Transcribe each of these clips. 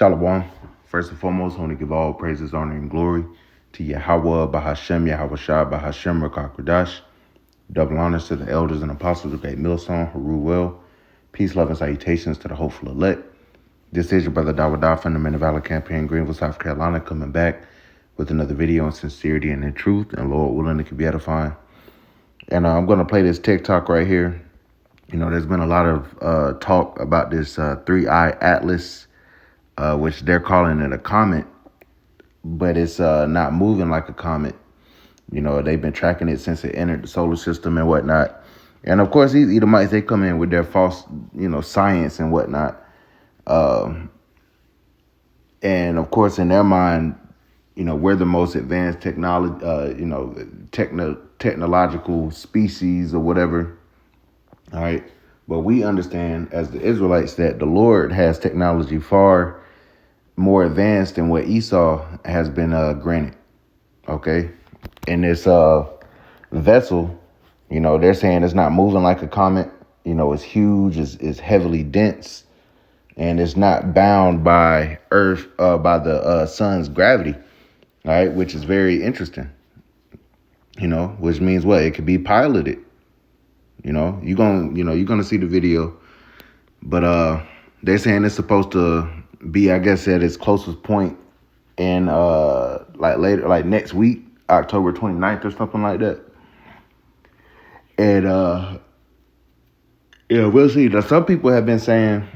Shalom. First and foremost, I want to give all praises, honor, and glory to Yahweh, Bahashem, Yahweh Shah, Bahashem, Rakakradash. Double honors to the elders and apostles of Great Millstone, Haruel. Peace, love, and salutations to the hopeful elect. This is your brother Dawadah from the Men of Valor campaign, Greenville, South Carolina, coming back with another video on sincerity and in truth, and Lord willing, it can be edifying. And I'm going to play this TikTok right here. You know, there's been a lot of talk about this three-eye atlas, which they're calling it a comet, but it's not moving like a comet. You know, they've been tracking it since it entered the solar system and whatnot. And of course, these Edomites, they come in with their false, science and whatnot. And of course, in their mind, we're the most advanced technological species or whatever. All right. But we understand as the Israelites that the Lord has technology far more advanced than what Esau has been granted. OK. And this vessel, they're saying it's not moving like a comet. It's huge, it's heavily dense, and it's not bound by Earth, by the sun's gravity. All right, which is very interesting. Which means what? It could be piloted. You're gonna see the video, but they're saying it's supposed to be, I guess, at its closest point in like next week, October 29th or something like that. And we'll see. Now, some people have been saying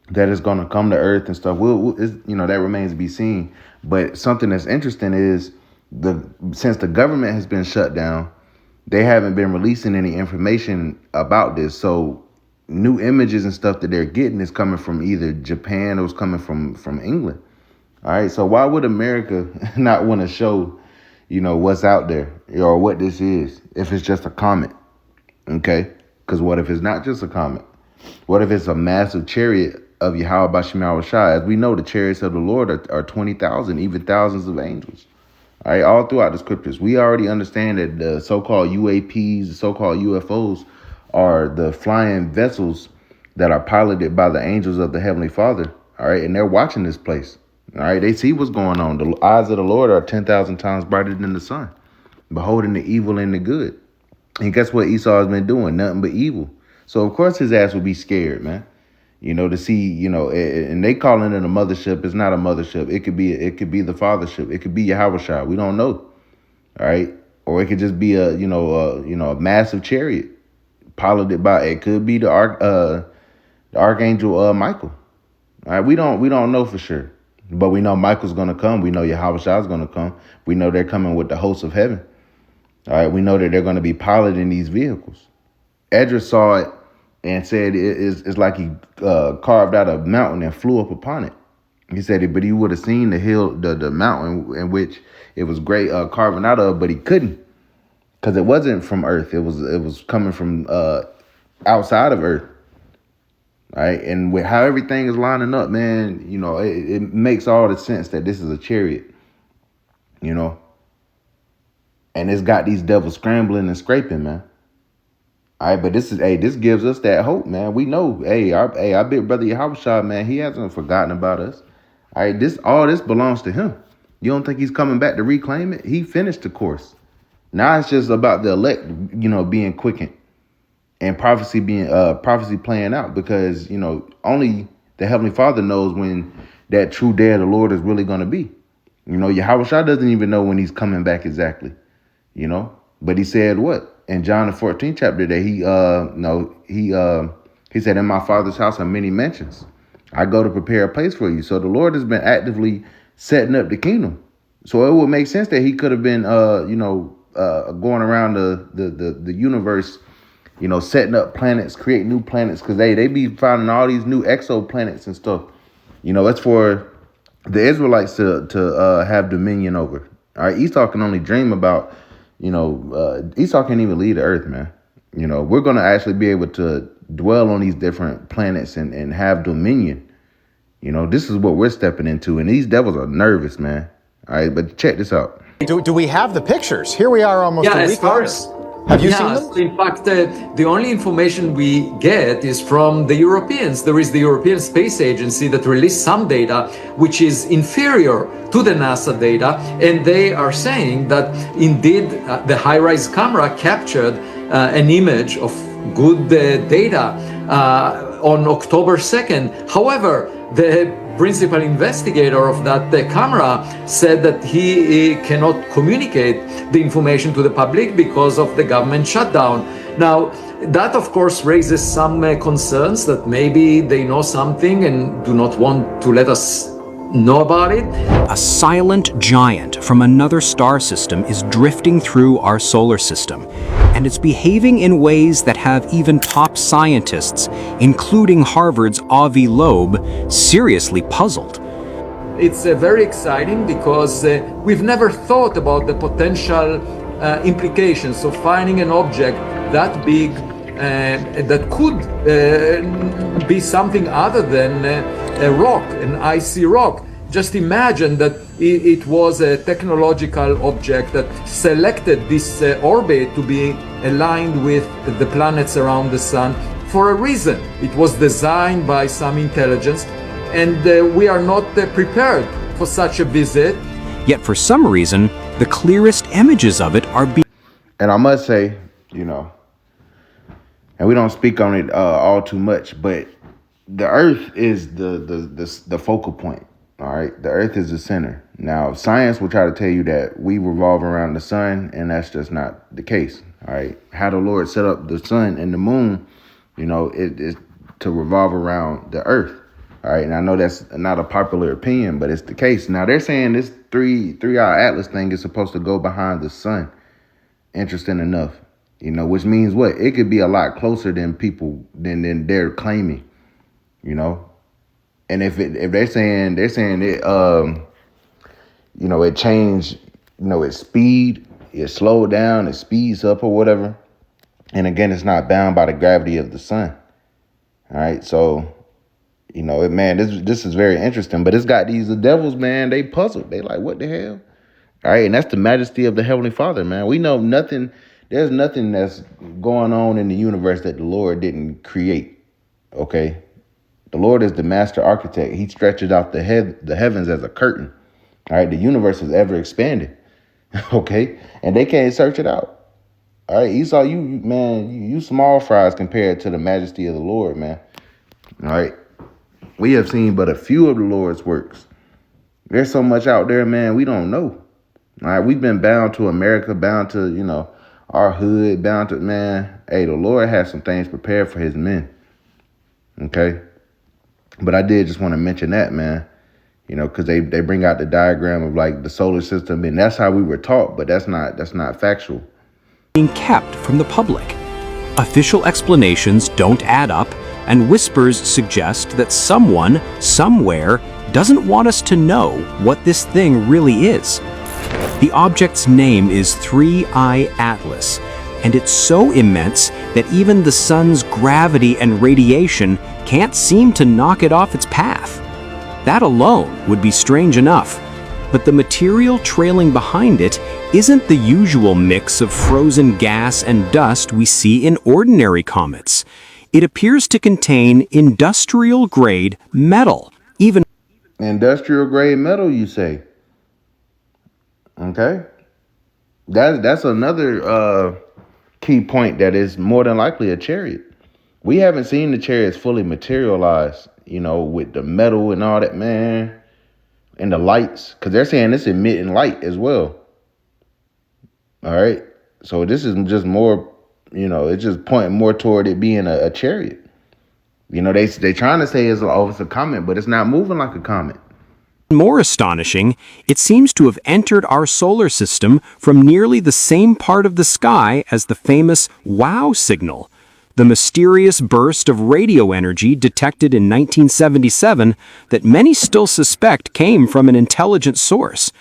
that it's gonna come to Earth and stuff. That remains to be seen. But something that's interesting is since the government has been shut down, they haven't been releasing any information about this. So new images and stuff that they're getting is coming from either Japan or it's coming from England. All right. So why would America not want to show, what's out there or what this is if it's just a comet? OK, because what if it's not just a comet? What if it's a massive chariot of Yahweh Bashem Yahweh Shah? As we know, the chariots of the Lord are 20,000, even thousands of angels. All right, all throughout the scriptures, we already understand that the so-called UAPs, the so-called UFOs, are the flying vessels that are piloted by the angels of the Heavenly Father. All right, and they're watching this place. All right, they see what's going on. The eyes of the Lord are 10,000 times brighter than the sun, beholding the evil and the good. And guess what Esau has been doing? Nothing but evil. So, of course, his ass would be scared, man. To see, and they calling it a mothership. It's not a mothership. It could be the fathership. It could be Yahweh Shah. We don't know. All right. Or it could just be a massive chariot piloted by, it could be the archangel Michael. All right. We don't know for sure, but we know Michael's going to come. We know Yahweh Shah is going to come. We know they're coming with the hosts of heaven. All right. We know that they're going to be piloting these vehicles. Edris saw it and said it's like he carved out a mountain and flew up upon it. He said but he would have seen the hill, the mountain in which it was great carving out of, but he couldn't because it wasn't from Earth. It was coming from outside of Earth. Right, and with how everything is lining up, man, it makes all the sense that this is a chariot. And it's got these devils scrambling and scraping, man. All right, but this gives us that hope, man. We know, our big brother Yahweh Shah, man, he hasn't forgotten about us. All right, all this belongs to him. You don't think he's coming back to reclaim it? He finished the course. Now it's just about the elect, being quickened and prophecy playing out, because only the Heavenly Father knows when that true day of the Lord is really going to be. Yahweh Shah doesn't even know when he's coming back exactly. But he said what? In John the 14th chapter that he said, in my Father's house are many mansions. I go to prepare a place for you. So the Lord has been actively setting up the kingdom. So it would make sense that he could have been, going around the universe, setting up planets, create new planets, because they be finding all these new exoplanets and stuff. It's for the Israelites to have dominion over. All right, Esau can only dream about. Esau can't even leave the earth, man. We're going to actually be able to dwell on these different planets and have dominion. This is what we're stepping into. And these devils are nervous, man. All right. But check this out. Do we have the pictures? Here we are almost a week later. Have you seen Yeah, them? so in fact, the only information we get is from the Europeans. There is the European Space Agency that released some data which is inferior to the NASA data, and they are saying that indeed the HiRISE camera captured an image of good data on October 2nd. However, the principal investigator of that camera said that he cannot communicate the information to the public because of the government shutdown. Now, that of course raises some concerns that maybe they know something and do not want to let us know about it. A silent giant from another star system is drifting through our solar system, and it's behaving in ways that have even top scientists, including Harvard's Avi Loeb, seriously puzzled. It's very exciting because we've never thought about the potential implications of finding an object that big that could be something other than a rock, an icy rock. Just imagine that it was a technological object that selected this orbit to be aligned with the planets around the sun for a reason. It was designed by some intelligence, and we are not prepared for such a visit. Yet for some reason, the clearest images of it are being... And I must say, and we don't speak on it all too much, but the Earth is the focal point. All right, the Earth is the center. Now, science will try to tell you that we revolve around the sun, and that's just not the case. All right, how the Lord set up the sun and the moon, it is to revolve around the Earth. All right, and I know that's not a popular opinion, but it's the case. Now they're saying this three-hour atlas thing is supposed to go behind the sun. Interesting enough, which means what? It could be a lot closer than than they're claiming, And if they're saying it, it changed, its speed, it slowed down, it speeds up or whatever. And again, it's not bound by the gravity of the sun. All right, so. This is very interesting, but it's got the devils, man. They puzzled. They like, what the hell? All right, and that's the majesty of the Heavenly Father, man. We know nothing. There's nothing that's going on in the universe that the Lord didn't create. Okay, the Lord is the master architect. He stretches out the heavens as a curtain. All right, the universe is ever expanding. Okay, and they can't search it out. All right, Esau, you small fries compared to the majesty of the Lord, man. All right. We have seen but a few of the Lord's works. There's so much out there, man, we don't know. All right, we've been bound to America, bound to, our hood, bound to, man, hey, the Lord has some things prepared for his men. Okay? But I did just want to mention that, man, because they bring out the diagram of like the solar system, and that's how we were taught, but that's not factual. Being kept from the public. Official explanations don't add up, and whispers suggest that someone, somewhere, doesn't want us to know what this thing really is. The object's name is 3I Atlas, and it's so immense that even the sun's gravity and radiation can't seem to knock it off its path. That alone would be strange enough, but the material trailing behind it isn't the usual mix of frozen gas and dust we see in ordinary comets. It appears to contain industrial-grade metal, even... Industrial-grade metal, you say? Okay. That's another key point that is more than likely a chariot. We haven't seen the chariots fully materialize, with the metal and all that, man, and the lights, because they're saying it's emitting light as well. All right. So this is just more... it's just pointing more toward it being a chariot. They trying to say it's a comet, but it's not moving like a comet. More astonishing, it seems to have entered our solar system from nearly the same part of the sky as the famous WOW signal, the mysterious burst of radio energy detected in 1977 that many still suspect came from an intelligent source.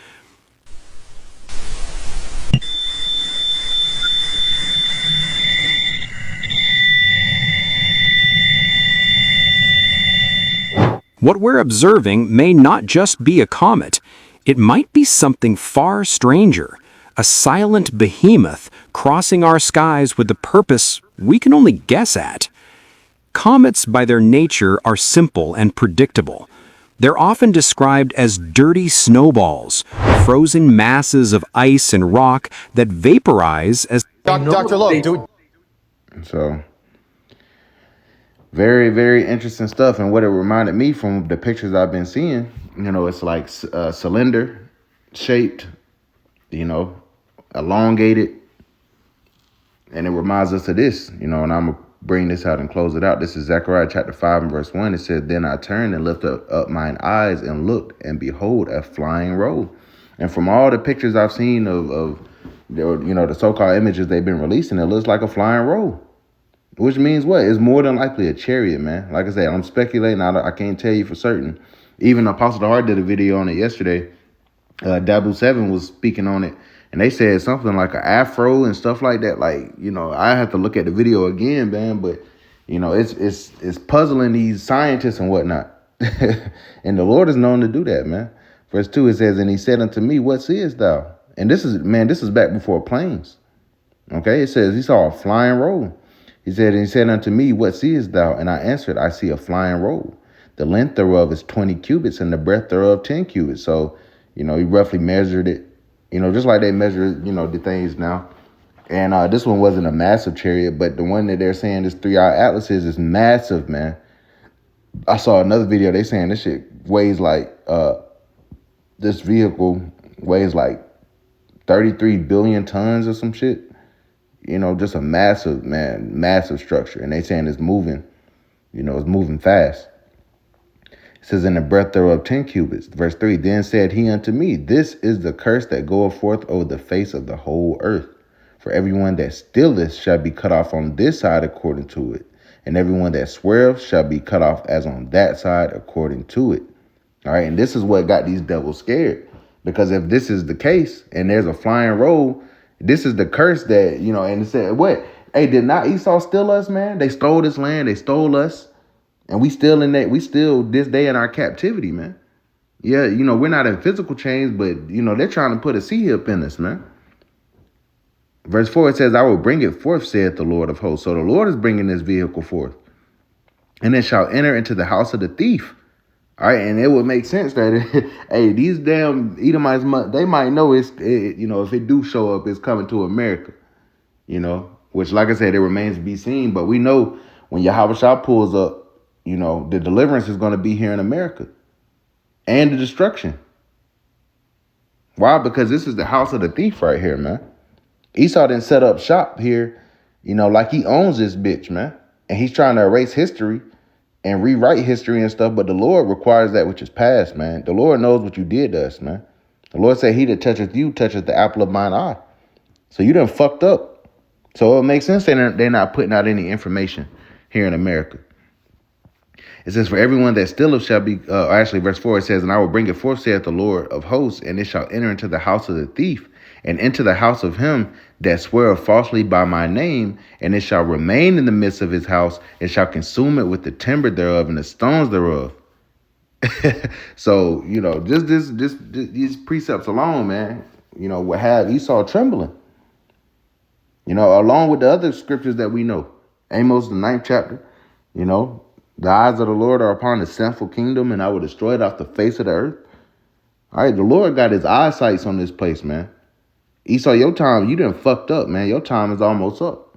What we're observing may not just be a comet. It might be something far stranger, a silent behemoth crossing our skies with a purpose we can only guess at. Comets, by their nature, are simple and predictable. They're often described as dirty snowballs, frozen masses of ice and rock that vaporize as Dr. Lowe, So, very, very interesting stuff. And what it reminded me from the pictures I've been seeing, it's like cylinder shaped, elongated. And it reminds us of this, and I'm going to bring this out and close it out. This is Zechariah chapter 5 and verse 1. It says, "Then I turned and lifted up mine eyes and looked, and behold, a flying roll." And from all the pictures I've seen of the so-called images they've been releasing, it looks like a flying roll. Which means what? It's more than likely a chariot, man. Like I said, I'm speculating. I can't tell you for certain. Even Apostle Hart did a video on it yesterday. Dabu 7 was speaking on it. And they said something like an afro and stuff like that. Like, I have to look at the video again, man. But, it's puzzling these scientists and whatnot. And the Lord is known to do that, man. Verse 2, it says, "And he said unto me, What seest thou?" And this is back before planes. Okay, it says he saw a flying roll. He said unto me, What seest thou? And I answered, I see a flying roll. The length thereof is 20 cubits and the breadth thereof 10 cubits. So, he roughly measured it. Just like they measure, the things now. And this one wasn't a massive chariot, but the one that they're saying this 3-hour Atlas is massive, man. I saw another video. They saying this shit weighs like, this vehicle weighs like 33 billion tons or some shit. Just a massive structure. And they saying it's moving, it's moving fast. It says, "In the breadth thereof 10 cubits. Verse 3, "Then said he unto me, This is the curse that goeth forth over the face of the whole earth. For everyone that stealeth shall be cut off on this side according to it. And everyone that sweareth shall be cut off as on that side according to it." All right. And this is what got these devils scared. Because if this is the case and there's a flying roll, this is the curse that, and it said, what? Hey, did not Esau steal us, man? They stole this land. They stole us. And we still this day in our captivity, man. Yeah, we're not in physical chains, but, they're trying to put a sea hip in us, man. Verse 4, it says, "I will bring it forth, saith the Lord of hosts." So the Lord is bringing this vehicle forth. "And it shall enter into the house of the thief." All right, and it would make sense that, hey, these damn Edomites, they might know if it do show up, it's coming to America, which, like I said, it remains to be seen. But we know when Yahweh Shah pulls up, the deliverance is going to be here in America and the destruction. Why? Because this is the house of the thief right here, man. Esau didn't set up shop here, like he owns this bitch, man. And he's trying to erase history and rewrite history and stuff. But the Lord requires that which is past, man. The Lord knows what you did to us, man. The Lord said, "He that toucheth you toucheth the apple of mine eye." So you done fucked up. So it makes sense they're not putting out any information here in America. It says, "For everyone that stealeth shall be," verse 4, it says, "And I will bring it forth, saith the Lord of hosts, and it shall enter into the house of the thief, and into the house of him that sweareth falsely by my name, and it shall remain in the midst of his house, and shall consume it with the timber thereof and the stones thereof." So, just these precepts alone, man, will have Esau trembling. Along with the other scriptures that we know. Amos, the 9th chapter, "The eyes of the Lord are upon the sinful kingdom, and I will destroy it off the face of the earth." All right, the Lord got his eyesights on this place, man. Esau, your time, you done fucked up, man. Your time is almost up.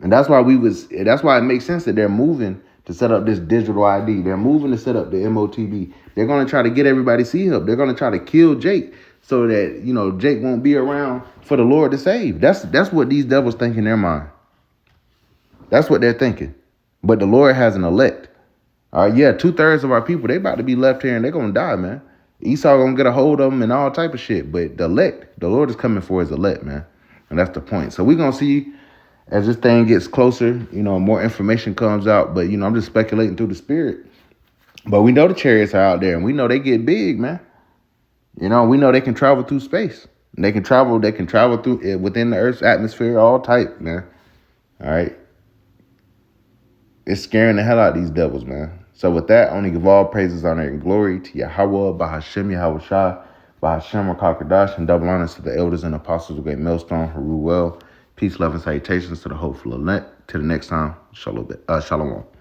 And that's why it makes sense that they're moving to set up this digital ID. They're moving to set up the MOTB. They're going to try to get everybody see him. They're going to try to kill Jake so that, Jake won't be around for the Lord to save. That's what these devils think in their mind. That's what they're thinking. But the Lord has an elect. All right, yeah, 2/3 of our people, they about to be left here and they're going to die, man. Esau going to get a hold of them and all type of shit. But the elect, the Lord is coming for his elect, man. And that's the point. So we're going to see as this thing gets closer, more information comes out. But, I'm just speculating through the spirit. But we know the chariots are out there and we know they get big, man. We know they can travel through space. They can travel through within the Earth's atmosphere, all type, man. All right. It's scaring the hell out of these devils, man. So with that, I only give all praises, honor, and glory to Yahweh, Bahashem, Yahweh Shah, by Hashem Kadash, and double honors to the elders and apostles of Great Millstone, who rule well. Peace, love, and salutations to the hopeful elect. Till the next time, shalom.